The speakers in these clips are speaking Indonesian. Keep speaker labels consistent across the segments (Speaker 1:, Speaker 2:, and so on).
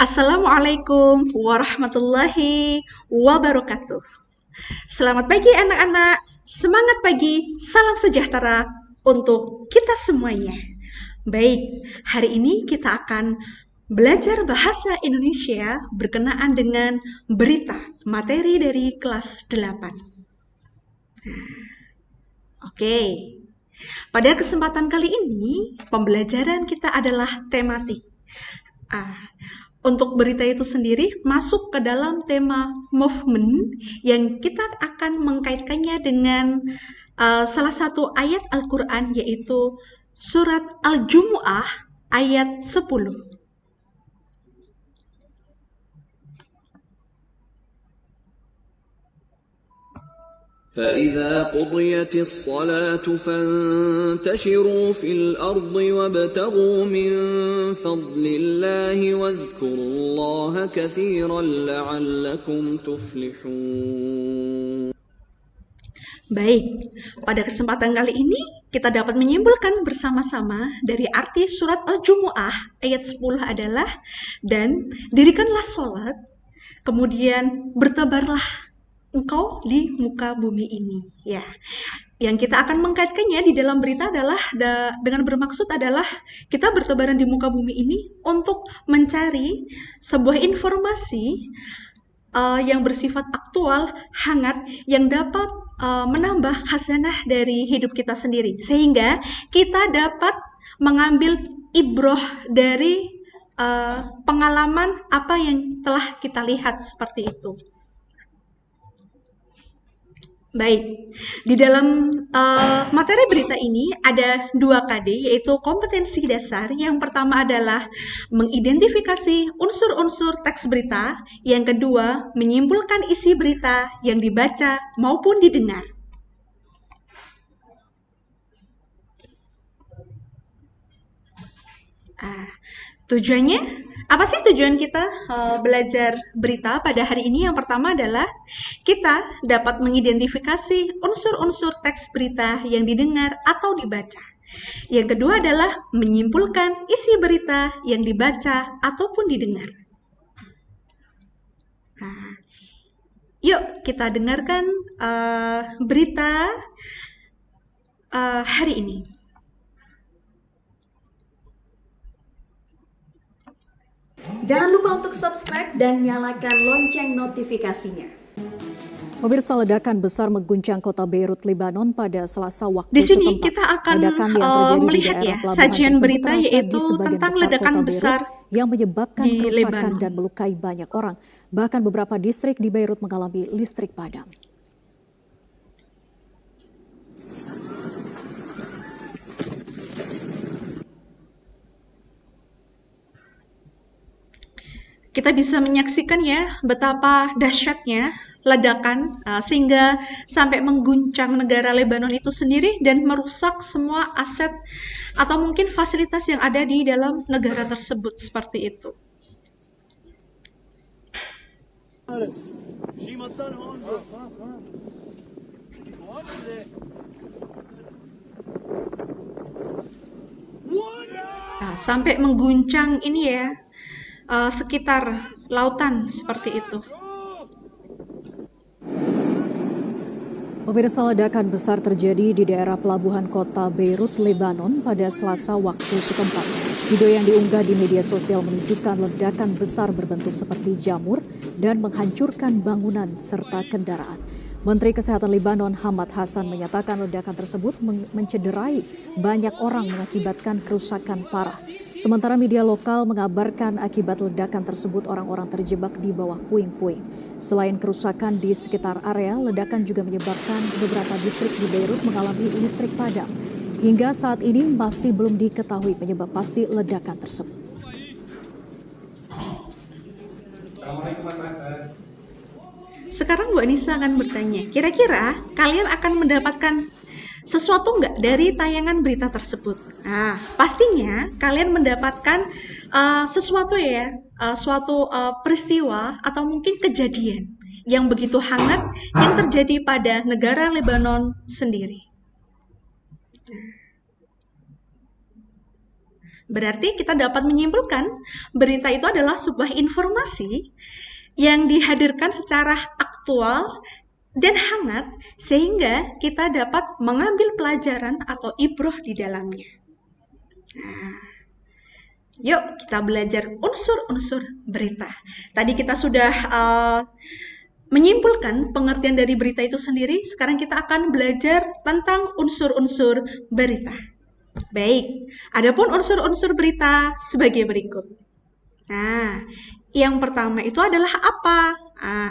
Speaker 1: Assalamualaikum warahmatullahi wabarakatuh. Selamat pagi anak-anak, semangat pagi, salam sejahtera untuk kita semuanya. Baik, hari ini kita akan belajar bahasa Indonesia berkenaan dengan berita, materi dari kelas 8. Oke, pada kesempatan kali ini pembelajaran kita adalah tematik. Untuk berita itu sendiri masuk ke dalam tema movement yang kita akan mengkaitkannya dengan salah satu ayat Al-Quran, yaitu surat Al-Jumu'ah ayat 10.
Speaker 2: فإذا قضيت الصلاة فانتشروا في الأرض وابتغوا من فضل الله واذكروا الله كثيرا لعلكم تفلحون.
Speaker 1: Baik, pada kesempatan kali ini kita dapat menyimpulkan bersama-sama dari arti surat Al-Jumu'ah ayat 10 adalah, dan dirikanlah sholat, kemudian bertebarlah engkau di muka bumi ini. Ya, yang kita akan mengkaitkannya di dalam berita adalah dengan bermaksud adalah kita bertebaran di muka bumi ini untuk mencari sebuah informasi yang bersifat aktual, hangat, yang dapat menambah khasanah dari hidup kita sendiri, sehingga kita dapat mengambil ibroh dari pengalaman apa yang telah kita lihat seperti itu. Baik, di dalam materi berita ini ada 2 KD, yaitu kompetensi dasar. Yang pertama adalah mengidentifikasi unsur-unsur teks berita. Yang kedua, menyimpulkan isi berita yang dibaca maupun didengar. Tujuannya, apa sih tujuan kita belajar berita pada hari ini? Yang pertama adalah kita dapat mengidentifikasi unsur-unsur teks berita yang didengar atau dibaca. Yang kedua adalah menyimpulkan isi berita yang dibaca ataupun didengar. Yuk kita dengarkan berita hari ini.
Speaker 3: Jangan lupa untuk subscribe dan nyalakan lonceng notifikasinya.
Speaker 4: Pemirsa, ledakan besar mengguncang kota Beirut, Lebanon pada Selasa waktu
Speaker 1: Di sini
Speaker 4: setempat.
Speaker 1: kita akan
Speaker 4: Ledakan yang terjadi
Speaker 1: melihat
Speaker 4: di daerah
Speaker 1: ya
Speaker 4: pelabuhan
Speaker 1: sajian
Speaker 4: tersebut
Speaker 1: berita,
Speaker 4: terasa
Speaker 1: yaitu
Speaker 4: di sebagian
Speaker 1: tentang
Speaker 4: besar
Speaker 1: ledakan
Speaker 4: kota
Speaker 1: besar
Speaker 4: Beirut yang menyebabkan
Speaker 1: di
Speaker 4: kerusakan
Speaker 1: Lebanon
Speaker 4: dan melukai banyak orang. Bahkan beberapa distrik di Beirut mengalami listrik padam.
Speaker 1: Kita bisa menyaksikan ya betapa dahsyatnya ledakan sehingga sampai mengguncang negara Lebanon itu sendiri dan merusak semua aset atau mungkin fasilitas yang ada di dalam negara tersebut seperti itu. Sampai mengguncang ini ya, sekitar lautan seperti itu.
Speaker 4: Pemirsa, ledakan besar terjadi di daerah pelabuhan kota Beirut, Lebanon pada Selasa waktu setempat. Video yang diunggah di media sosial menunjukkan ledakan besar berbentuk seperti jamur dan menghancurkan bangunan serta kendaraan. Menteri Kesehatan Lebanon Hamad Hassan menyatakan ledakan tersebut mencederai banyak orang mengakibatkan kerusakan parah. Sementara media lokal mengabarkan akibat ledakan tersebut orang-orang terjebak di bawah puing-puing. Selain kerusakan di sekitar area, ledakan juga menyebabkan beberapa distrik di Beirut mengalami listrik padam. Hingga saat ini masih belum diketahui penyebab pasti ledakan tersebut.
Speaker 1: Sekarang Bu Anissa akan bertanya, kira-kira kalian akan mendapatkan sesuatu nggak dari tayangan berita tersebut? Nah, pastinya kalian mendapatkan sesuatu ya, suatu peristiwa atau mungkin kejadian yang begitu hangat yang terjadi pada negara Lebanon sendiri. Berarti kita dapat menyimpulkan berita itu adalah sebuah informasi yang dihadirkan secara aktual dan hangat sehingga kita dapat mengambil pelajaran atau ibroh di dalamnya. Nah, yuk kita belajar unsur-unsur berita. Tadi kita sudah menyimpulkan pengertian dari berita itu sendiri. Sekarang kita akan belajar tentang unsur-unsur berita. Baik, adapun unsur-unsur berita sebagai berikut. Nah, yang pertama itu adalah apa?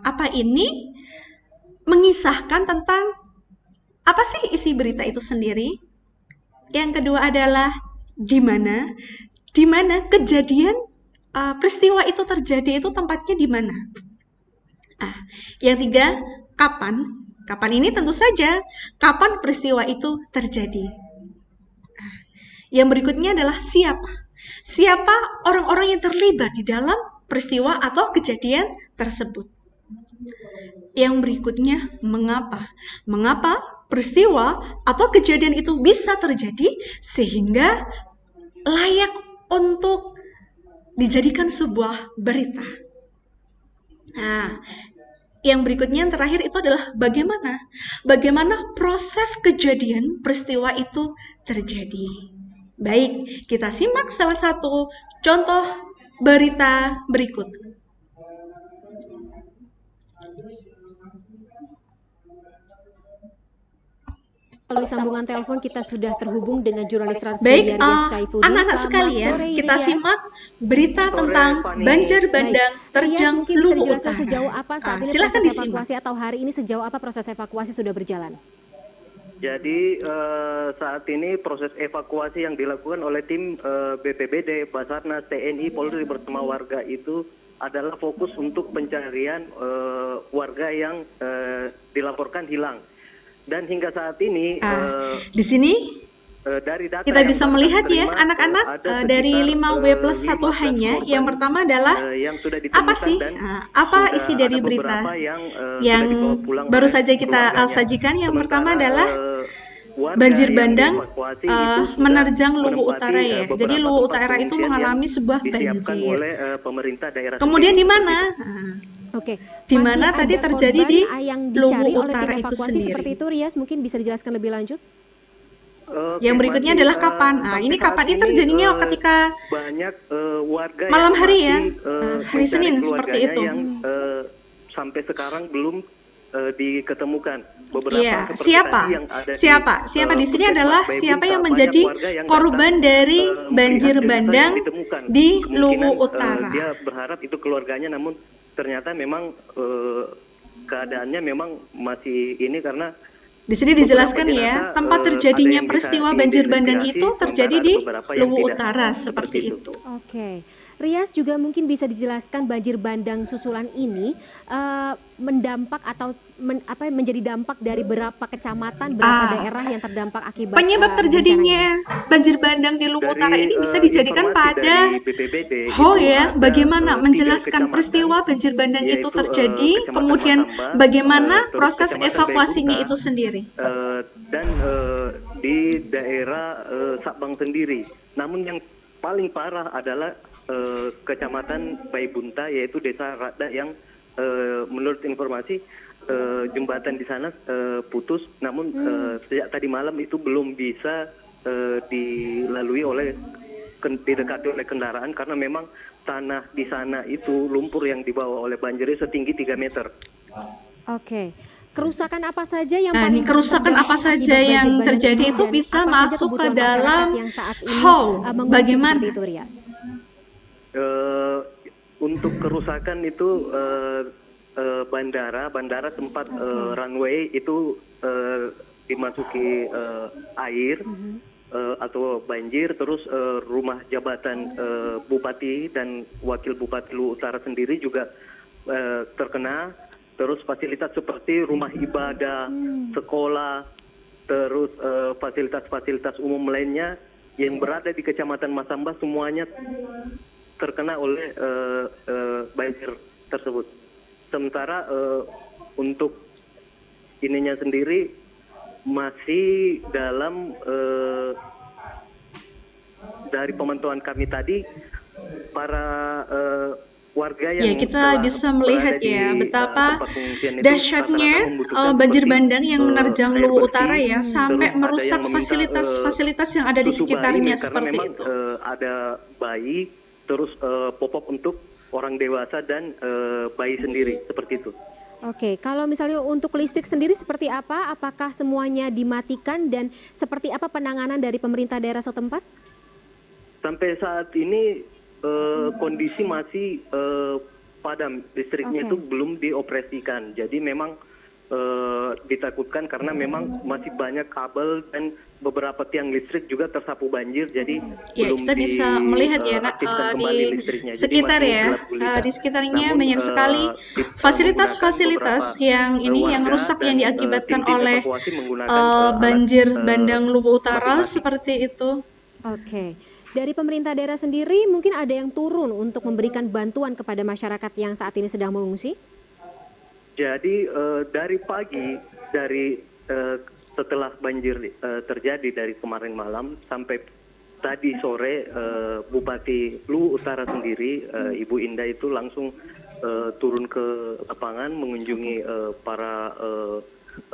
Speaker 1: Apa ini mengisahkan tentang apa sih isi berita itu sendiri? Yang kedua adalah di mana kejadian peristiwa itu terjadi itu tempatnya di mana? Yang tiga, kapan? Kapan ini tentu saja kapan peristiwa itu terjadi. Yang berikutnya adalah siapa? Siapa orang-orang yang terlibat di dalam peristiwa atau kejadian tersebut? Yang berikutnya, mengapa? Mengapa peristiwa atau kejadian itu bisa terjadi sehingga layak untuk dijadikan sebuah berita. Nah, yang berikutnya yang terakhir itu adalah bagaimana proses kejadian peristiwa itu terjadi. Baik, kita simak salah satu contoh berita berikut.
Speaker 5: Melalui sambungan telepon kita sudah terhubung dengan jurnalis Transmedia Rias Saifuddin.
Speaker 1: Anak-anak sekalian, kita simak berita tentang banjir bandang terjang Luwu Utara.
Speaker 5: Sejauh apa saat ini
Speaker 1: silakan
Speaker 5: proses
Speaker 1: disimak.
Speaker 5: evakuasi atau hari ini sejauh apa proses evakuasi sudah berjalan?
Speaker 6: Jadi saat ini proses evakuasi yang dilakukan oleh tim BPBD, Basarnas, TNI, Polri bersama warga itu adalah fokus untuk pencarian warga yang dilaporkan hilang. Dan hingga saat ini
Speaker 1: di sini
Speaker 6: dari data
Speaker 1: kita bisa melihat ya
Speaker 6: terima,
Speaker 1: anak-anak dari 5W+1 hanya. Yang pertama adalah
Speaker 6: yang sudah
Speaker 1: apa sih? Apa isi dari berita yang baru saja kita sajikan? Yang pertama adalah banjir bandang menerjang Luwu Utara ya. Jadi Luwu Utara itu mengalami sebuah banjir. Kemudian di mana?
Speaker 5: Oke,
Speaker 1: Di mana tadi terjadi di
Speaker 5: yang dicari
Speaker 1: Luwu
Speaker 5: oleh
Speaker 1: Utara
Speaker 5: tim
Speaker 1: itu
Speaker 5: evakuasi
Speaker 1: sendiri.
Speaker 5: seperti itu, Rias, mungkin bisa dijelaskan lebih lanjut?
Speaker 1: Yang berikutnya adalah kapan? Ini kapan ini terjadinya ketika
Speaker 6: banyak warga
Speaker 1: malam
Speaker 6: yang
Speaker 1: hari ya,
Speaker 6: masih,
Speaker 1: hari Senin
Speaker 6: mencari
Speaker 1: seperti
Speaker 6: keluarganya
Speaker 1: itu.
Speaker 6: yang sampai sekarang belum diketemukan. Beberapa
Speaker 1: Iya,
Speaker 6: seperti
Speaker 1: siapa?
Speaker 6: tadi yang ada
Speaker 1: Siapa di sini adalah
Speaker 6: Puskesmas
Speaker 1: siapa yang
Speaker 6: Baibunta,
Speaker 1: menjadi
Speaker 6: banyak warga yang
Speaker 1: korban
Speaker 6: datang,
Speaker 1: dari banjir
Speaker 6: melihat jenazah
Speaker 1: bandang
Speaker 6: yang ditemukan.
Speaker 1: di
Speaker 6: Kemungkinan,
Speaker 1: Luwu Utara.
Speaker 6: dia berharap itu keluarganya, namun ternyata memang keadaannya memang masih ini karena
Speaker 1: Di sini dijelaskan ya, tempat terjadinya peristiwa banjir bandang itu terjadi di Luwu Utara seperti itu.
Speaker 5: Oke, Rias juga mungkin bisa dijelaskan banjir bandang susulan ini mendampak atau menjadi dampak dari berapa kecamatan, berapa daerah yang terdampak akibat
Speaker 1: Penyebab terjadinya banjir bandang di Luwu Utara ini bisa dijadikan pada bagaimana menjelaskan peristiwa banjir bandang itu terjadi, kemudian bagaimana proses evakuasinya itu sendiri.
Speaker 6: Dan di daerah Sabang sendiri. Namun yang paling parah adalah Kecamatan Baibunta, yaitu Desa Rada yang menurut informasi jembatan di sana putus, namun sejak tadi malam itu belum bisa dilalui didekati oleh kendaraan karena memang tanah di sana itu lumpur yang dibawa oleh banjir setinggi 3 meter.
Speaker 5: Oke. Kerusakan apa saja yang
Speaker 1: kerusakan apa saja yang terjadi itu bisa masuk ke dalam bagaimana
Speaker 5: itu, Rias?
Speaker 6: Untuk kerusakan itu bandara tempat runway itu dimasuki air atau banjir, terus rumah jabatan bupati dan wakil bupati Luwu Utara sendiri juga terkena. Terus fasilitas seperti rumah ibadah, sekolah, terus fasilitas-fasilitas umum lainnya yang berada di Kecamatan Masamba semuanya terkena oleh banjir tersebut. Sementara untuk ininya sendiri masih dalam dari pemantauan kami tadi, para warga
Speaker 1: Ya,
Speaker 6: yang
Speaker 1: kita
Speaker 6: telah
Speaker 1: bisa melihat
Speaker 6: berada
Speaker 1: ya
Speaker 6: di
Speaker 1: betapa
Speaker 6: tempat pengungsian itu
Speaker 1: dahsyatnya
Speaker 6: rata-rata membutuhkan
Speaker 1: banjir
Speaker 6: seperti
Speaker 1: bandang yang menerjang
Speaker 6: air
Speaker 1: Luwu
Speaker 6: bersih,
Speaker 1: Utara ya, sampai
Speaker 6: terus ada
Speaker 1: merusak
Speaker 6: yang meminta
Speaker 1: fasilitas-fasilitas yang ada di
Speaker 6: susu bayi
Speaker 1: sekitarnya
Speaker 6: karena
Speaker 1: seperti
Speaker 6: memang
Speaker 1: itu.
Speaker 6: ada bayi, terus popok untuk orang dewasa dan bayi sendiri seperti itu.
Speaker 5: Oke, kalau misalnya untuk listrik sendiri seperti apa? Apakah semuanya dimatikan dan seperti apa penanganan dari pemerintah daerah setempat?
Speaker 6: Sampai saat ini kondisi masih padam, listriknya
Speaker 5: Oke.
Speaker 6: itu belum dioperasikan. Jadi memang ditakutkan karena memang masih banyak kabel dan beberapa tiang listrik juga tersapu banjir. Jadi
Speaker 1: Ya,
Speaker 6: belum
Speaker 1: kita bisa melihat ya, Nak,
Speaker 6: diaktifkan
Speaker 1: di
Speaker 6: kembali listriknya. Jadi
Speaker 1: sekitar
Speaker 6: masih
Speaker 1: ya,
Speaker 6: gelap gulita.
Speaker 1: di sekitarnya
Speaker 6: Namun
Speaker 1: banyak sekali
Speaker 6: menggunakan
Speaker 1: fasilitas-fasilitas
Speaker 6: beberapa
Speaker 1: yang ini yang
Speaker 6: warga
Speaker 1: rusak yang
Speaker 6: dan
Speaker 1: diakibatkan
Speaker 6: tim-tim
Speaker 1: oleh
Speaker 6: evakuasi menggunakan alat
Speaker 1: banjir bandang Luwu Utara
Speaker 6: mati-mati.
Speaker 1: seperti itu.
Speaker 5: Oke. Dari pemerintah daerah sendiri mungkin ada yang turun untuk memberikan bantuan kepada masyarakat yang saat ini sedang mengungsi?
Speaker 6: Jadi dari pagi, setelah banjir terjadi dari kemarin malam sampai tadi sore, Bupati Luwu Utara sendiri, Ibu Indah itu langsung turun ke lapangan mengunjungi para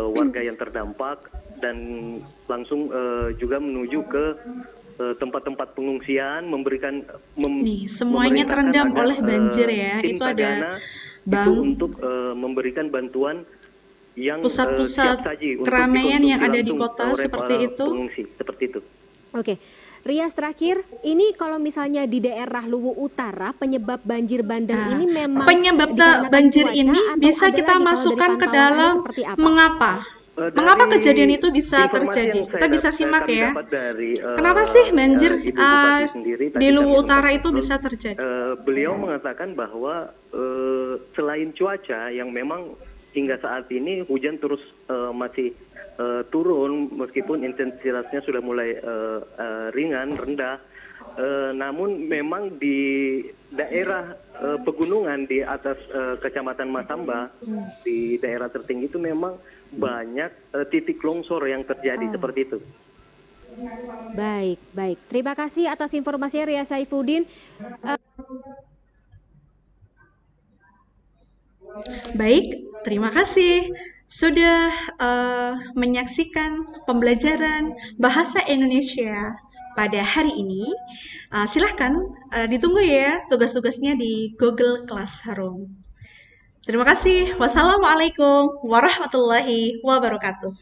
Speaker 6: warga yang terdampak dan langsung juga menuju ke tempat-tempat pengungsian,
Speaker 1: Nih, semuanya
Speaker 6: memerintahkan
Speaker 1: terendam
Speaker 6: agar
Speaker 1: oleh banjir ya.
Speaker 6: tim
Speaker 1: Itu ada
Speaker 6: Tagana itu
Speaker 1: bank,
Speaker 6: untuk memberikan bantuan yang
Speaker 1: pusat-pusat
Speaker 6: siap saji untuk
Speaker 1: keramaian yang
Speaker 6: dikonsumsi
Speaker 1: ada di
Speaker 6: langsung
Speaker 1: kota
Speaker 6: oleh
Speaker 1: seperti
Speaker 6: para
Speaker 1: itu.
Speaker 6: pengungsi, seperti itu.
Speaker 5: Oke. Rias, terakhir, ini kalau misalnya di daerah Luwu Utara penyebab banjir bandang
Speaker 1: Nah,
Speaker 5: ini memang
Speaker 1: penyebab
Speaker 5: dikarenakan
Speaker 1: banjir
Speaker 5: cuaca
Speaker 1: ini
Speaker 5: atau
Speaker 1: bisa
Speaker 5: ada
Speaker 1: kita
Speaker 5: lagi kalau dari
Speaker 1: masukkan ke
Speaker 5: pantauan Anda
Speaker 1: dalam
Speaker 5: seperti apa?
Speaker 1: mengapa. Mengapa
Speaker 6: Dari
Speaker 1: kejadian itu bisa
Speaker 6: informasi
Speaker 1: terjadi?
Speaker 6: yang
Speaker 1: Kita bisa simak
Speaker 6: kami
Speaker 1: ya.
Speaker 6: dapat dari
Speaker 1: Kenapa sih banjir
Speaker 6: Ibu Bupati sendiri,
Speaker 1: di
Speaker 6: tadi
Speaker 1: Luwu
Speaker 6: kami
Speaker 1: Utara
Speaker 6: sempat
Speaker 1: itu
Speaker 6: ngobrol,
Speaker 1: bisa terjadi?
Speaker 6: beliau mengatakan bahwa selain cuaca yang memang hingga saat ini hujan terus masih turun meskipun intensitasnya sudah mulai ringan, rendah. Namun memang di daerah pegunungan di atas Kecamatan Masamba, di daerah tertinggi itu memang banyak titik longsor yang terjadi seperti itu.
Speaker 5: Baik, baik. Terima kasih atas informasinya Rias Saifuddin.
Speaker 1: Baik, terima kasih sudah menyaksikan pembelajaran bahasa Indonesia pada hari ini. Silahkan ditunggu ya tugas-tugasnya di Google Classroom. Terima kasih. Wassalamualaikum warahmatullahi wabarakatuh.